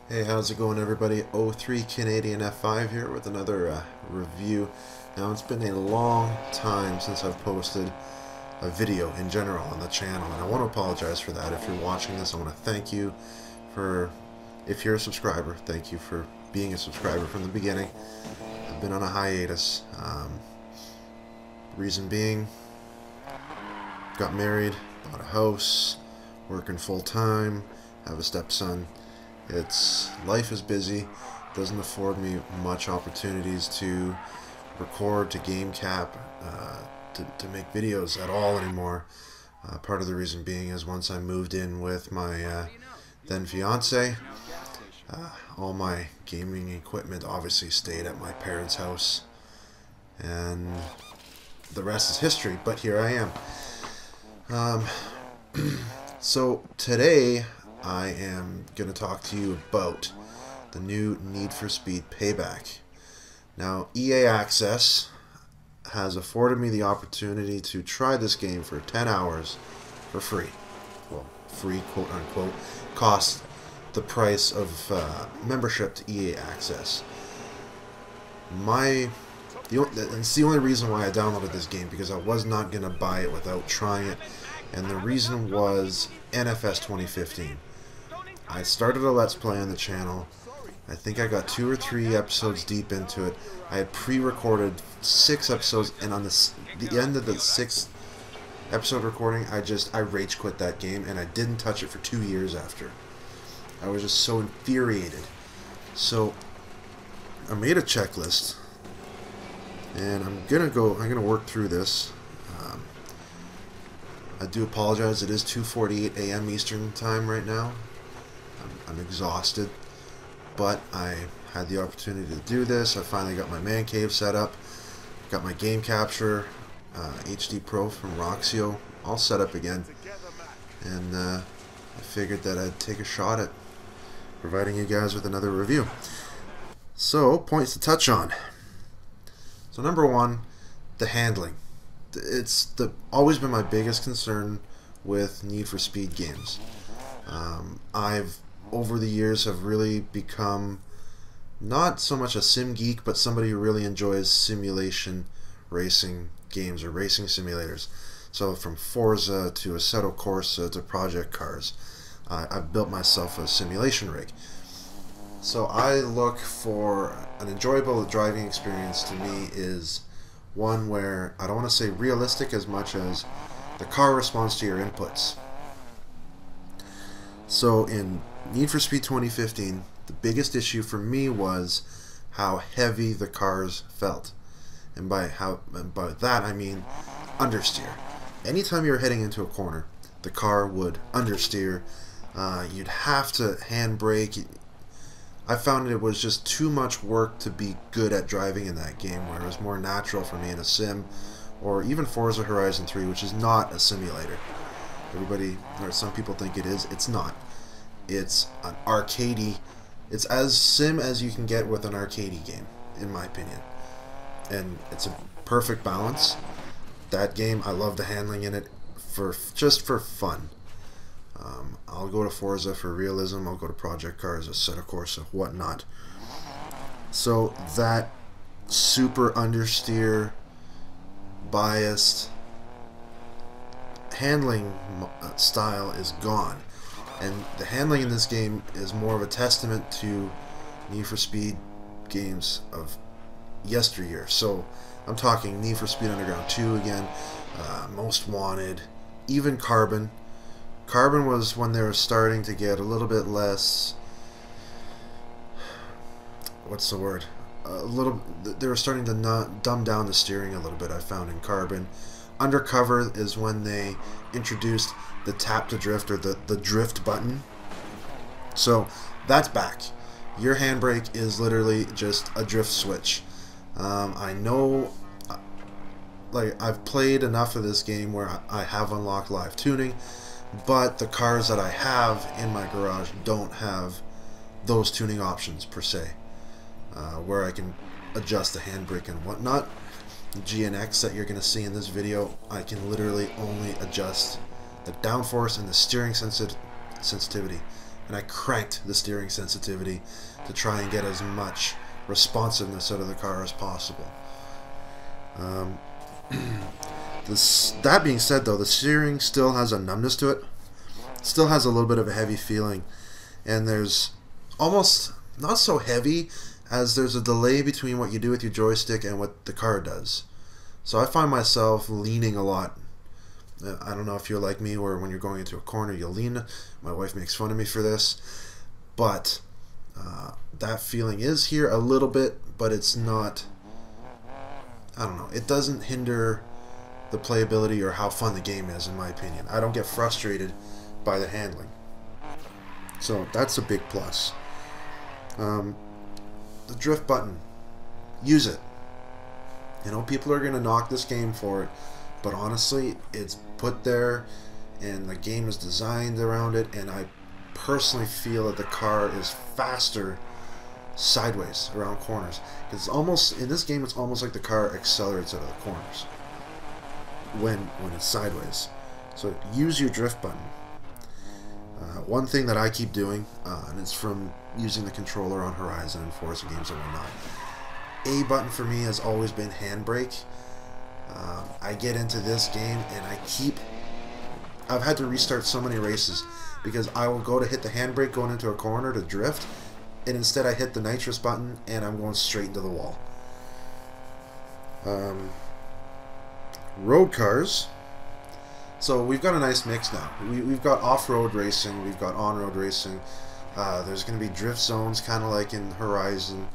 Hey, how's it going, everybody? 03 Canadian F5 here with another review. Now, it's been a long time since I've posted a video in general on the channel, and I want to apologize for that. If you're watching this, I want to thank you for, if you're a subscriber, thank you for being a subscriber from the beginning. I've been on a hiatus. Reason being, got married, bought a house, working full-time, have a stepson. Life is busy, doesn't afford me much opportunities to record, to game cap, to make videos at all anymore. Part of the reason being is once I moved in with my then fiance, all my gaming equipment obviously stayed at my parents' house, and the rest is history, but here I am. So today I am going to talk to you about the new Need for Speed Payback. Now, EA Access has afforded me the opportunity to try this game for 10 hours for free. Well, free, quote unquote, cost the price of membership to EA Access. It's the only reason why I downloaded this game, because I was not going to buy it without trying it, and the reason was NFS 2015. I started a Let's Play on the channel. I think I got 2 or 3 episodes deep into it. I had pre-recorded 6 episodes, and on the end of the 6th episode recording, I rage quit that game, and I didn't touch it for 2 years after. I was just so infuriated. So I made a checklist, and I'm gonna work through this. I do apologize. It is 2:48 a.m. Eastern Time right now. I'm exhausted, but I had the opportunity to do this. I finally got my man cave set up, got my game capture HD Pro from Roxio all set up again, and I figured that I'd take a shot at providing you guys with another review. So, points to touch on. So number one, the handling. It's always been my biggest concern with Need for Speed games. I've over the years have really become not so much a sim geek, but somebody who really enjoys simulation racing games or racing simulators. So from Forza to Assetto Corsa to Project Cars, I've built myself a simulation rig. So I look for an enjoyable driving experience. To me, is one where I don't want to say realistic as much as the car responds to your inputs. So in Need for Speed 2015, the biggest issue for me was how heavy the cars felt. And by that I mean understeer. Anytime you were heading into a corner, the car would understeer. You'd have to handbrake. I found it was just too much work to be good at driving in that game, where it was more natural for me in a sim, or even Forza Horizon 3, which is not a simulator. Everybody, or some people think it is. It's not. It's an arcadey. It's as sim as you can get with an arcadey game, in my opinion. And it's a perfect balance. That game, I love the handling in it just for fun. I'll go to Forza for realism. I'll go to Project Cars, Assetto Corsa, whatnot. So that super understeer, biased handling style is gone, and the handling in this game is more of a testament to Need for Speed games of yesteryear. So I'm talking Need for Speed Underground 2 again, Most Wanted, even Carbon. Carbon was when they were starting to get a little bit less, what's the word? They were starting to dumb down the steering a little bit, I found, in Carbon. Undercover is when they introduced the tap to drift, or the drift button. So that's back. Your handbrake is literally just a drift switch. I know, like, I've played enough of this game where I have unlocked live tuning, but the cars that I have in my garage don't have those tuning options per se, where I can adjust the handbrake and whatnot. The GNX that you're going to see in this video, I can literally only adjust the downforce and the steering sensitivity. and I cranked the steering sensitivity to try and get as much responsiveness out of the car as possible. That being said, though, the steering still has a numbness to it. Still has a little bit of a heavy feeling, and there's almost not so heavy as there's a delay between what you do with your joystick and what the car does. So I find myself leaning a lot. I don't know if you're like me, where when you're going into a corner you'll lean. My wife makes fun of me for this, but that feeling is here a little bit, but it's not, I don't know, it doesn't hinder the playability or how fun the game is, in my opinion. I don't get frustrated by the handling, so that's a big plus. The drift button, use it. You know, people are going to knock this game for it, but honestly, it's put there and the game is designed around it, and I personally feel that the car is faster sideways around corners. It's almost, in this game, it's almost like the car accelerates out of the corners when it's sideways. So use your drift button. One thing that I keep doing, and it's from using the controller on Horizon and Forza games and whatnot, A button for me has always been handbrake. I get into this game and I've had to restart so many races because I will go to hit the handbrake going into a corner to drift, and instead I hit the nitrous button and I'm going straight into the wall. Road cars. So we've got a nice mix now. We've got off-road racing, we've got on-road racing. There's going to be drift zones, kind of like in Horizon.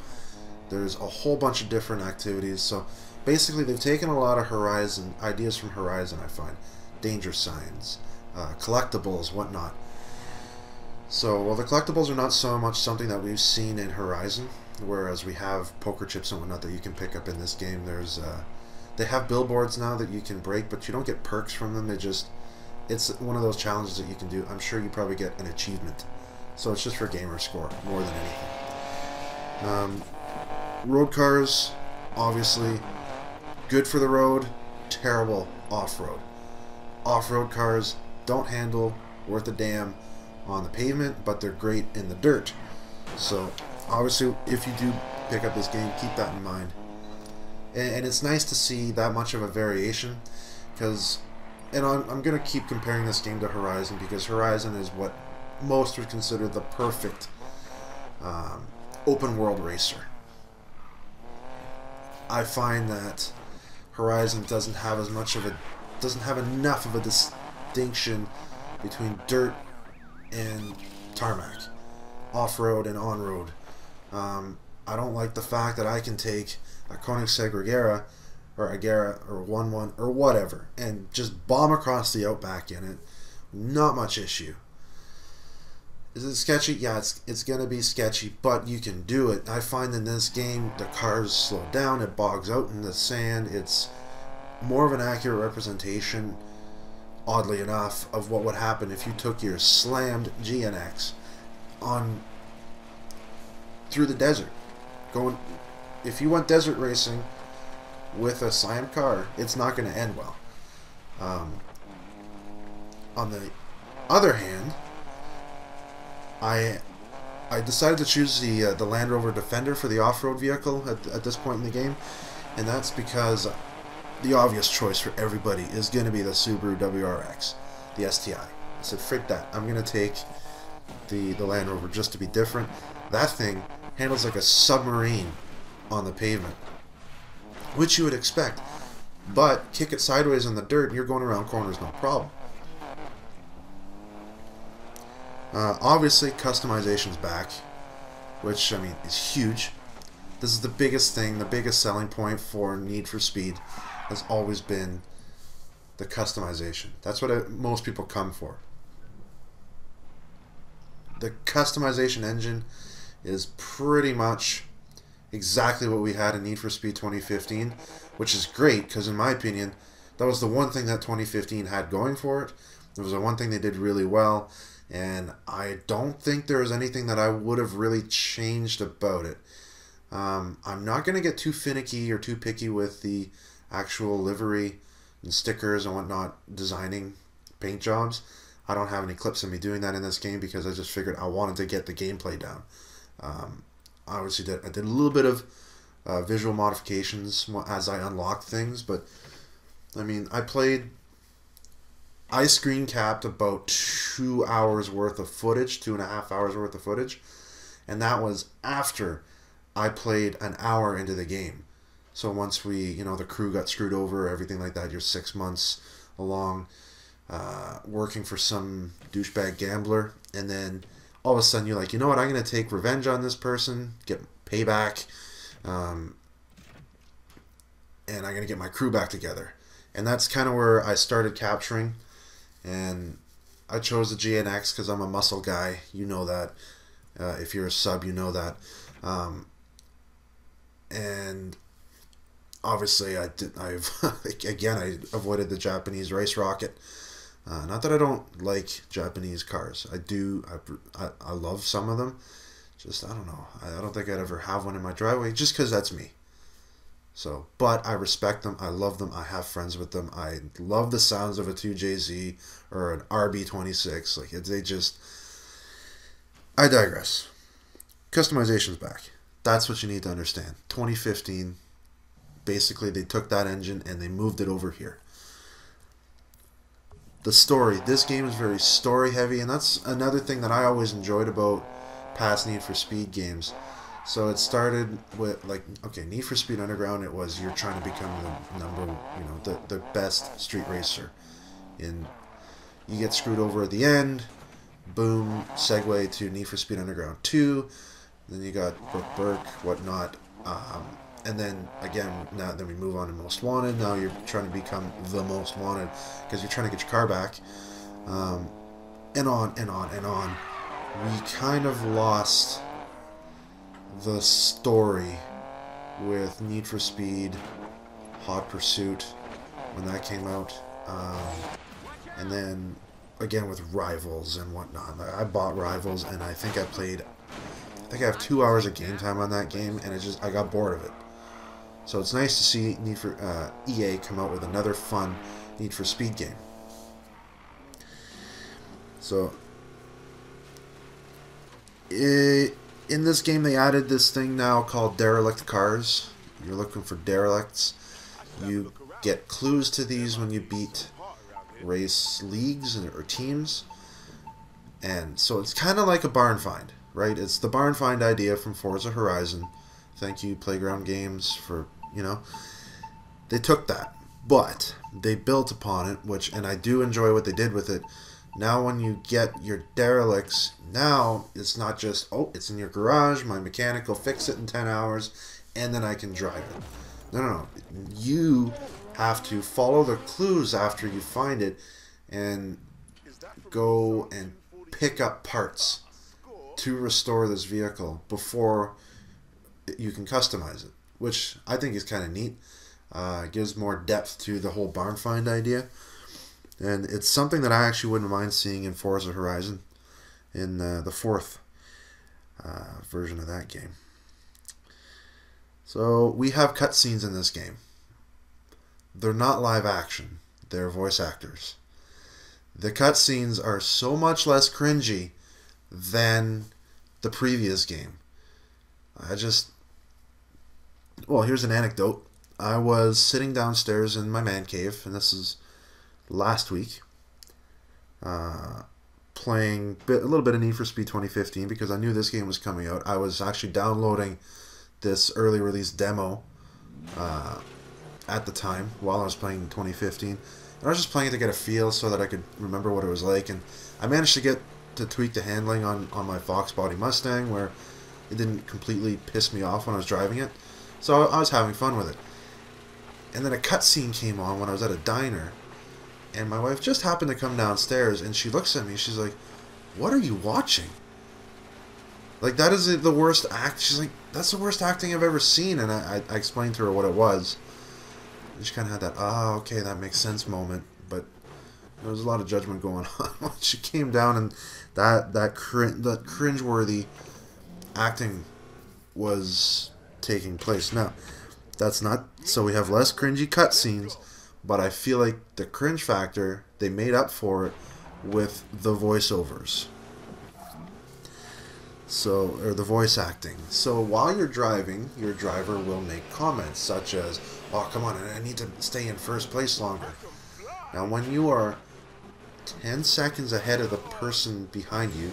There's a whole bunch of different activities. So basically, they've taken a lot of Horizon ideas from Horizon. I find danger signs, collectibles, whatnot. So, well, the collectibles are not so much something that we've seen in Horizon, whereas we have poker chips and whatnot that you can pick up in this game. They have billboards now that you can break, but you don't get perks from them. It's one of those challenges that you can do. I'm sure you probably get an achievement. So it's just for gamer score more than anything. Road cars, obviously, good for the road, terrible off-road. Off-road cars don't handle worth a damn on the pavement, but they're great in the dirt. So obviously, if you do pick up this game, keep that in mind. And it's nice to see that much of a variation, because, and I'm going to keep comparing this game to Horizon, because Horizon is what most would consider the perfect open world racer. I find that Horizon doesn't have enough of a distinction between dirt and tarmac, off-road and on-road. I don't like the fact that I can take a Koenigsegg Regera or Agera or 1-1 or whatever and just bomb across the outback in it. Not much issue. Is it sketchy? Yeah, it's going to be sketchy, but you can do it. I find in this game the cars slow down, it bogs out in the sand. It's more of an accurate representation, oddly enough, of what would happen if you took your slammed GNX through the desert. If you went desert racing with a slammed car, it's not going to end well. On the other hand, I decided to choose the Land Rover Defender for the off-road vehicle at this point in the game, and that's because the obvious choice for everybody is going to be the Subaru WRX, the STI. I said, frig that. I'm going to take the Land Rover just to be different. That thing handles like a submarine on the pavement, which you would expect, but kick it sideways in the dirt and you're going around corners no problem. Obviously, customization's back, which, I mean, is huge. This is the biggest thing, the biggest selling point for Need for Speed has always been the customization. That's what most people come for. The customization engine is pretty much exactly what we had in Need for Speed 2015, which is great because, in my opinion, that was the one thing that 2015 had going for it. It was the one thing they did really well, and I don't think there was anything that I would have really changed about it. I'm not going to get too finicky or too picky with the actual livery and stickers and whatnot, designing paint jobs. I don't have any clips of me doing that in this game because I just figured I wanted to get the gameplay down. Obviously, I did a little bit of visual modifications as I unlocked things, but I mean, I screen capped about 2 hours worth of footage, 2.5 hours worth of footage, and that was after I played an hour into the game. So once the crew got screwed over, everything like that, you're 6 months along, working for some douchebag gambler, and then all of a sudden you're like, you know what, I'm going to take revenge on this person, get payback, and I'm going to get my crew back together. And that's kind of where I started capturing. And I chose the GNX because I'm a muscle guy. You know that. If you're a sub, you know that. And obviously, I avoided the Japanese race rocket. Not that I don't like Japanese cars. I do. I love some of them. Just, I don't know. I don't think I'd ever have one in my driveway just because that's me. So, but I respect them. I love them. I have friends with them. I love the sounds of a 2JZ or an RB26. Like, they just... I digress. Customization's back. That's what you need to understand. 2015, basically they took that engine and they moved it over here. The story. This game is very story heavy, and that's another thing that I always enjoyed about past Need for Speed games. So it started with, like, okay, Need for Speed Underground, it was you're trying to become the best street racer. And you get screwed over at the end, boom, segue to Need for Speed Underground 2, then you got Brooke Burke, whatnot, and then, again, then we move on to Most Wanted. Now you're trying to become the Most Wanted because you're trying to get your car back, and on and on and on. We kind of lost the story with Need for Speed Hot Pursuit when that came out, and then again with Rivals and whatnot. I bought Rivals and I think I have 2 hours of game time on that game, and I got bored of it. So it's nice to see EA come out with another fun Need for Speed game. So in this game, they added this thing now called derelict cars. You're looking for derelicts. You get clues to these when you beat race leagues or teams. And so it's kind of like a barn find, right? It's the barn find idea from Forza Horizon. Thank you, Playground Games, for, they took that. But they built upon it, and I do enjoy what they did with it. Now when you get your derelicts, now it's not just, oh, it's in your garage, my mechanic will fix it in 10 hours, and then I can drive it. No. You have to follow the clues after you find it and go and pick up parts to restore this vehicle before you can customize it, which I think is kind of neat. Gives more depth to the whole barn find idea. And it's something that I actually wouldn't mind seeing in Forza Horizon, in the fourth version of that game. So we have cutscenes in this game. They're not live action. They're voice actors. The cutscenes are so much less cringy than the previous game. Well, here's an anecdote. I was sitting downstairs in my man cave, and this is last week, playing a little bit of Need for Speed 2015 because I knew this game was coming out. I was actually downloading this early release demo at the time while I was playing 2015. And I was just playing it to get a feel so that I could remember what it was like. And I managed to get to tweak the handling on my Fox Body Mustang where it didn't completely piss me off when I was driving it. So I was having fun with it. And then a cutscene came on when I was at a diner. And my wife just happened to come downstairs, and she looks at me, she's like, "What are you watching?" Like, that is the worst act. She's like, "That's the worst acting I've ever seen." And I explained to her what it was. And she kind of had that, okay, that makes sense moment. But there was a lot of judgment going on when she came down, and that cringeworthy acting was taking place. Now, that's not... So we have less cringy cutscenes, but I feel like the cringe factor, they made up for it with the voiceovers. So, or the voice acting. So while you're driving, your driver will make comments such as, "Oh, come on, I need to stay in first place longer." Now, when you are 10 seconds ahead of the person behind you,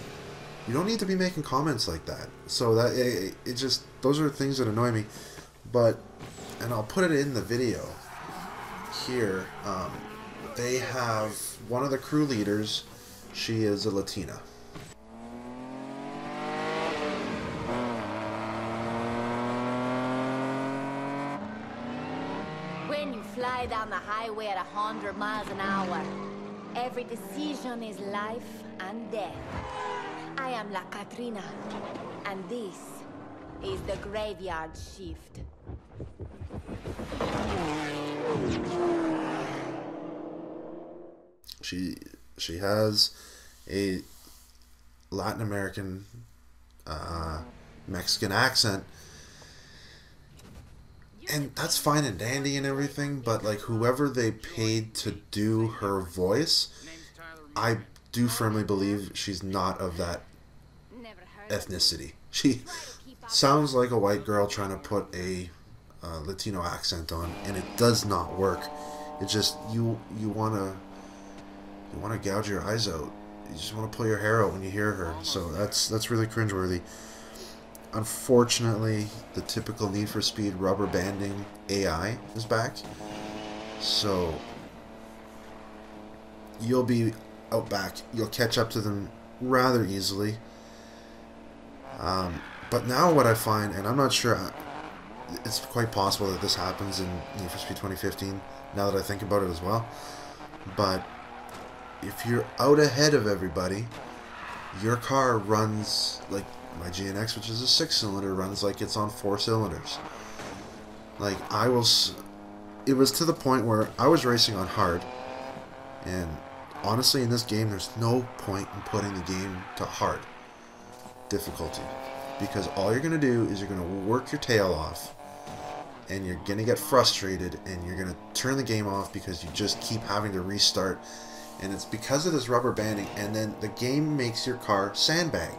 you don't need to be making comments like that. So that it just, those are things that annoy me. But, and I'll put it in the video here. They have one of the crew leaders. She is a Latina. When you fly down the highway at 100 miles an hour, every decision is life and death. I am La Katrina, and this is the graveyard shift. She has a Latin American Mexican accent, and that's fine and dandy and everything, but like whoever they paid to do her voice, I do firmly believe she's not of that ethnicity. She sounds like a white girl trying to put a Latino accent on, and it does not work. It just, you wanna gouge your eyes out. You just want to pull your hair out when you hear her. So that's really cringeworthy. Unfortunately, the typical Need for Speed rubber banding AI is back. So you'll be out back. You'll catch up to them rather easily. But now what I find, and I'm not sure, it's quite possible that this happens in Need for Speed 2015, now that I think about it as well. But if you're out ahead of everybody, your car runs like my GNX, which is a 6-cylinder, runs like it's on 4 cylinders. Like, it was to the point where I was racing on hard, and honestly in this game there's no point in putting the game to hard difficulty, because all you're going to do is you're going to work your tail off, and you're going to get frustrated, and you're going to turn the game off because you just keep having to restart. And it's because of this rubber banding, and then the game makes your car sandbag,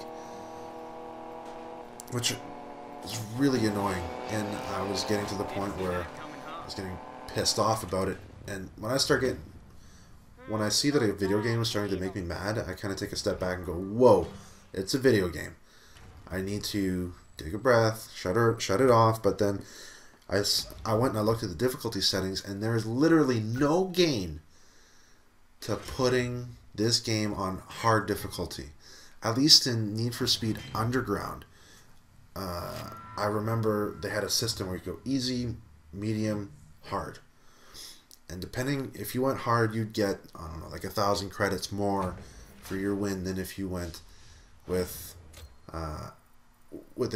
which is really annoying. And I was getting to the point where I was getting pissed off about it. And when I see that a video game is starting to make me mad, I kind of take a step back and go, whoa, it's a video game. I need to take a breath, shut it off. But then I went and I looked at the difficulty settings, and there is literally no gain to putting this game on hard difficulty. At least in Need for Speed Underground, I remember they had a system where you go easy, medium, hard. And depending, if you went hard, you'd get, I don't know, like 1,000 credits more for your win than if you went with an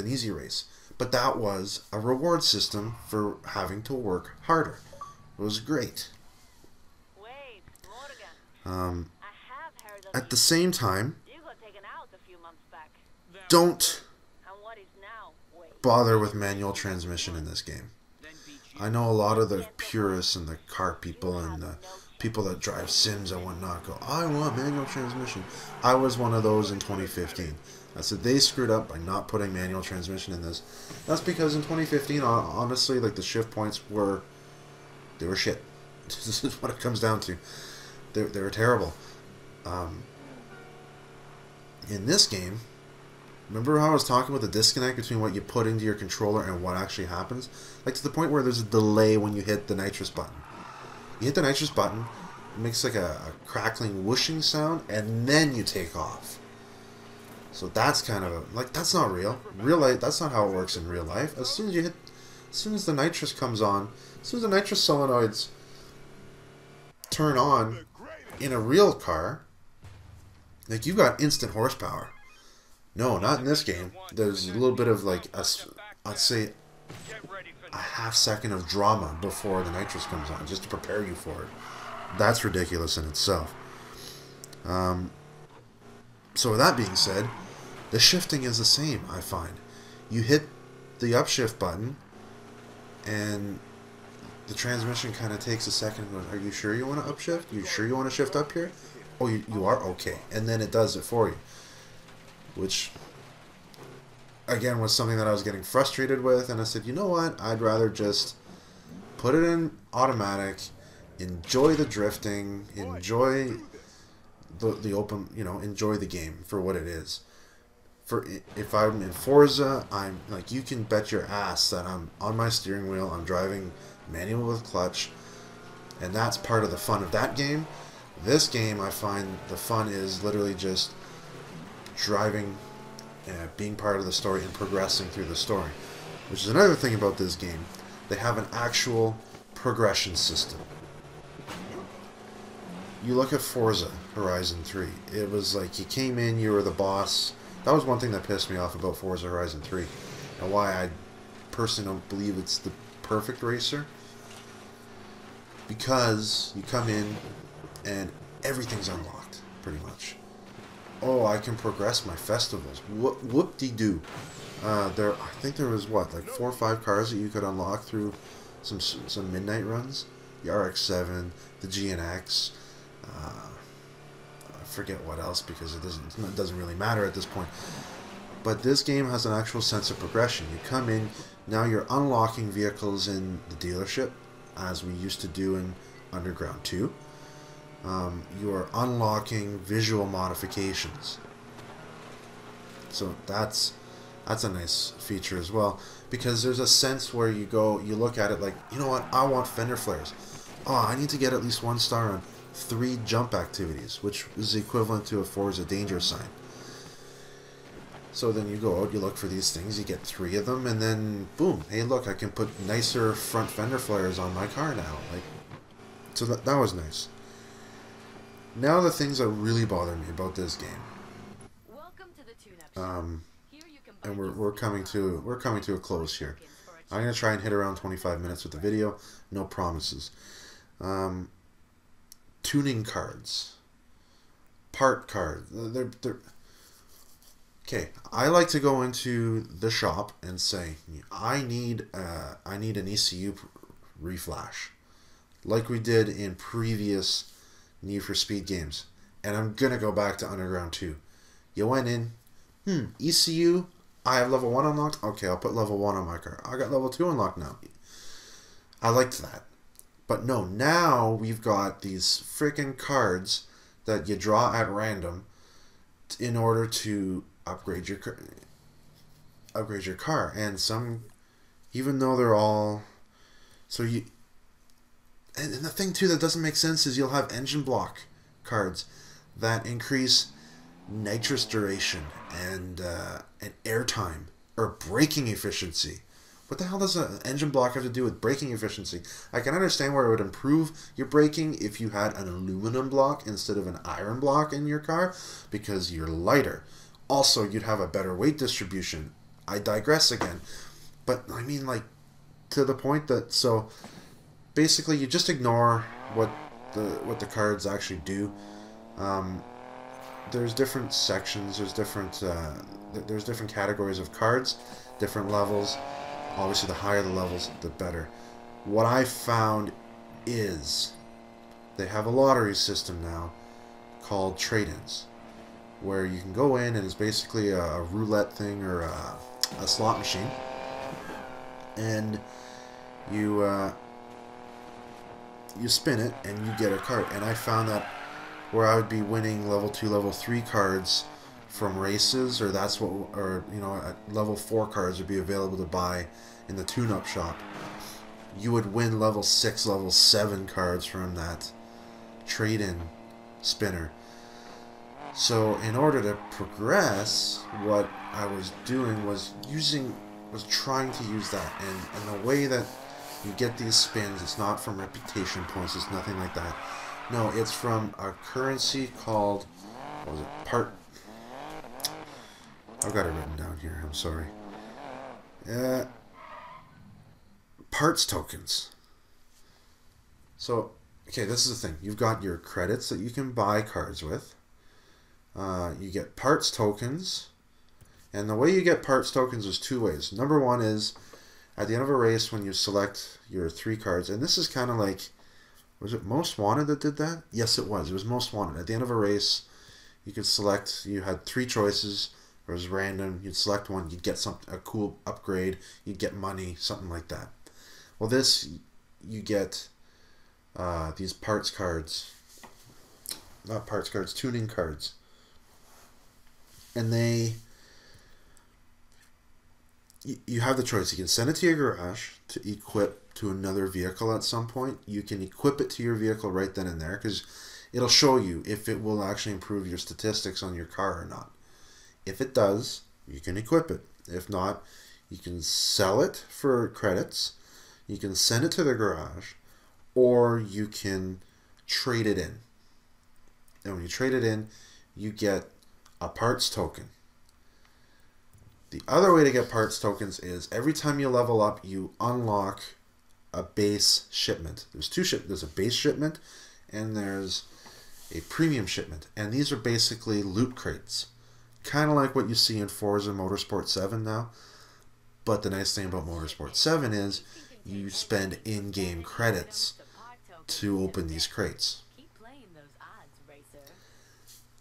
easy race. But that was a reward system for having to work harder. It was great. At the same time, don't bother with manual transmission in this game. I know a lot of the purists and the car people and the people that drive sims and whatnot go, I want manual transmission. I was one of those in 2015. I said they screwed up by not putting manual transmission in this. That's because in 2015, honestly, like the shift points were shit. This is what it comes down to. They were terrible. In this game, remember how I was talking about the disconnect between what you put into your controller and what actually happens? Like to the point where there's a delay when you hit the nitrous button. You hit the nitrous button, it makes like a crackling whooshing sound, and then you take off. So that's kind of like, that's not real. Real life, that's not how it works in real life. As soon as the nitrous comes on, as soon as the nitrous solenoids turn on in a real car, like you've got instant horsepower. No, not in this game. There's a little bit of like I'd say a half second of drama before the nitrous comes on, just to prepare you for it. That's ridiculous in itself. So with that being said, the shifting is the same, I find. You hit the upshift button, and the transmission kind of takes a second and goes, are you sure you want to upshift? Are you sure you want to shift up here? Oh, you are? Okay. And then it does it for you. Which, again, was something that I was getting frustrated with. And I said, you know what? I'd rather just put it in automatic, enjoy the drifting, enjoy the open, enjoy the game for what it is. If I'm in Forza, I'm like, you can bet your ass that I'm on my steering wheel, I'm driving manual with clutch, and that's part of the fun of that game. This game, I find the fun is literally just driving, being part of the story and progressing through the story. Which is another thing about this game. They have an actual progression system. You look at Forza Horizon 3. It was like you came in, you were the boss. That was one thing that pissed me off about Forza Horizon 3. And why I personally don't believe it's the perfect racer. Because you come in and everything's unlocked, pretty much. Oh, I can progress my festivals. Whoop-de-doo. I think there was, like 4 or 5 cars that you could unlock through some midnight runs. The RX-7, the GNX. I forget what else because it doesn't really matter at this point. But this game has an actual sense of progression. You come in, now you're unlocking vehicles in the dealership, as we used to do in Underground 2. You are unlocking visual modifications. So that's a nice feature as well, because there's a sense where you look at it like, you know what, I want fender flares. Oh, I need to get at least 1 star on 3 jump activities, which is equivalent to a Forza danger sign. So then you go out, you look for these things, you get 3 of them, and then boom, hey look, I can put nicer front fender flares on my car now. So that was nice. Now the things that really bother me about this game. Welcome to the tune-up. And we're coming to a close here. I'm gonna try and hit around 25 minutes with the video. No promises. Tuning cards, part cards. They're okay. I like to go into the shop and say, I need an ECU reflash, like we did in previous Need for Speed games. And I'm gonna go back to Underground 2. You went in, ECU. I have level 1 unlocked. Okay, I'll put level 1 on my car. I got level 2 unlocked now. I liked that. But no, now we've got these freaking cards that you draw at random in order to upgrade your car. And some, even though they're all, so you, and the thing too that doesn't make sense is you'll have engine block cards that increase nitrous duration and airtime or braking efficiency. What the hell does an engine block have to do with braking efficiency? I can understand where it would improve your braking if you had an aluminum block instead of an iron block in your car, because you're lighter. Also, you'd have a better weight distribution. I digress again. But, I mean, like, to the point that, so, basically, you just ignore what the cards actually do. There's different sections, there's different categories of cards, different levels. Obviously, the higher the levels, the better. What I found is they have a lottery system now called trade-ins, where you can go in and it's basically a roulette thing or a slot machine, and you spin it and you get a card. And I found that where I would be winning level 2, level 3 cards from races, or level 4 cards would be available to buy in the tune-up shop. You would win level 6, level 7 cards from that trade-in spinner. So in order to progress, what I was doing was trying to use that, and the way that you get these spins, it's not from reputation points, it's nothing like that. No, it's from a currency called, what was it, I've got it written down here, I'm sorry. Parts tokens. So, okay, this is the thing. You've got your credits that you can buy cards with. You get parts tokens. And the way you get parts tokens is 2 ways. Number 1 is, at the end of a race, when you select your 3 cards, and this is kind of like Was it Most Wanted that did that? Yes, it was. It was Most Wanted. At the end of a race, you could select, you had 3 choices. It was random. You'd select one, you'd get a cool upgrade, you'd get money, something like that. Well, this, you get these parts cards. Not parts cards, tuning cards. And you have the choice. You can send it to your garage to equip to another vehicle at some point. You can equip it to your vehicle right then and there, because it'll show you if it will actually improve your statistics on your car or not. If it does, you can equip it. If not, you can sell it for credits, you can send it to the garage, or you can trade it in. And when you trade it in, you get a parts token. The other way to get parts tokens is every time you level up, you unlock a base shipment. There's 2 shipments. There's a base shipment and there's a premium shipment. And these are basically loot crates. Kind of like what you see in Forza Motorsport 7 now. But the nice thing about Motorsport 7 is you spend in-game credits to open these crates.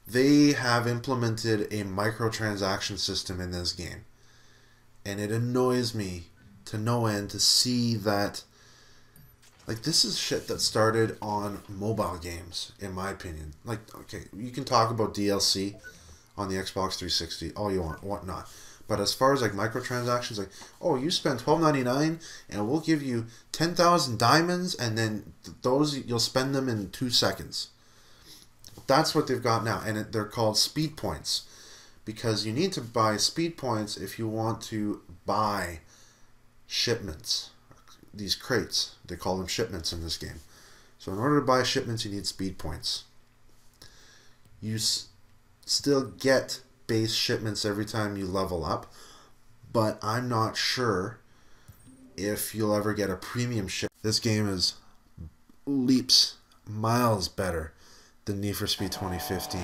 They have implemented a microtransaction system in this game. And it annoys me to no end to see that, like, this is shit that started on mobile games, in my opinion. Like, okay, you can talk about DLC on the Xbox 360 all you want, whatnot. But as far as like microtransactions, like, oh, you spend $12.99 and we'll give you 10,000 diamonds, and then those you'll spend them in 2 seconds. That's what they've got now, and they're called speed points, because you need to buy speed points if you want to buy shipments. These crates, they call them shipments in this game. So in order to buy shipments, you need speed points. You still get base shipments every time you level up, but I'm not sure if you'll ever get a premium ship. This game is leaps miles better than Need for Speed 2015.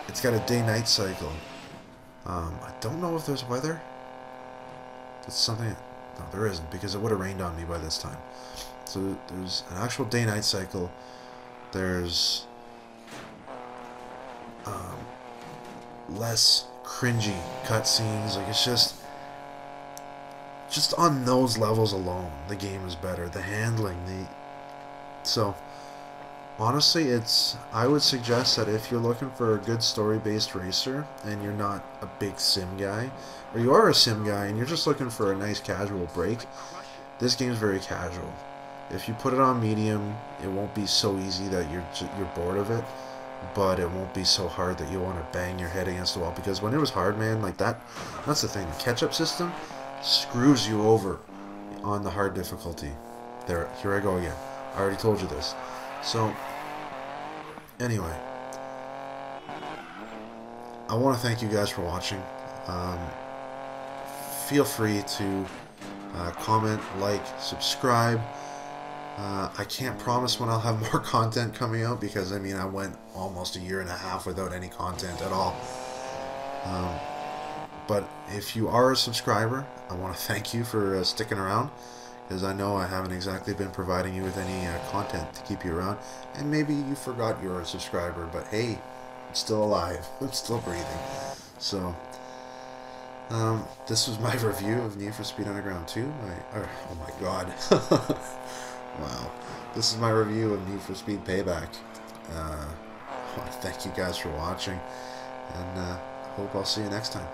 It's got a day-night cycle. I don't know if there's weather. It's something... No, there isn't, because it would have rained on me by this time. So there's an actual day-night cycle. There's less cringy cutscenes. Like, it's just on those levels alone, the game is better. The handling, so honestly, I would suggest that if you're looking for a good story-based racer and you're not a big sim guy, or you are a sim guy and you're just looking for a nice casual break, this game's very casual. If you put it on medium, it won't be so easy that you're bored of it, but it won't be so hard that you want to bang your head against the wall, because when it was hard, man, like that's the thing. The catch-up system screws you over on the hard difficulty. Here I go again. I already told you this. So, anyway, I want to thank you guys for watching. Feel free to comment, like, subscribe. I can't promise when I'll have more content coming out, because, I mean, I went almost a year and a half without any content at all. But if you are a subscriber, I want to thank you for sticking around, because I know I haven't exactly been providing you with any content to keep you around, and maybe you forgot you're a subscriber, but hey, I'm still alive, I'm still breathing. So, this was my review of Need for Speed Underground 2. Oh my god. Wow. This is my review of Need for Speed Payback. I want to thank you guys for watching, and hope I'll see you next time.